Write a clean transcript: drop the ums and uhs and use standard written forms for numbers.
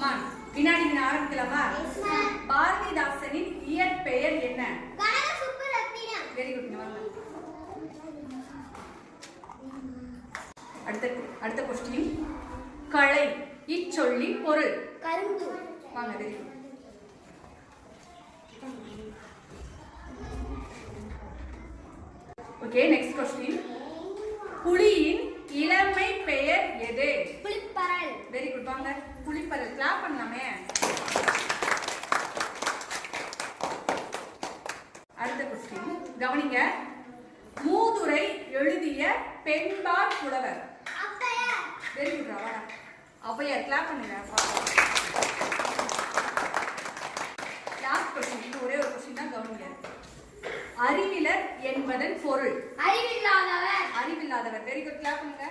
அம்மா வினாடி வினா ஆரம்பிக்கலாமா? பாரதிதாசனின் இயற்பெயர் என்ன? Very good. அடுத்த क्वेश्चन. களை இச்சொல்லின் பொருள் கரும்பு. வாங்க. Very good. Okay, next question. புலியின் இளமை பெயர் எது? புலிப்பரல். Very good. வாங்க புலிப்பரல். கிளாப் பண்ணலாமே. அடுத்த क्वेश्चन கவனிங்க. மூதுரை எழுதிய பெண்பால் புலவர். ஔவையார். Very good. வாடா ஔவையார். கிளாப் பண்ணுங்க. Last question. ஒரே ஒரு क्वेश्चन தான் கவனிங்க. அறிவிலர் என்பதன் பொருள்? அறிவில்லாதவர். அறிவில்லாதவர். Very good. கிளாப் பண்ணுங்க.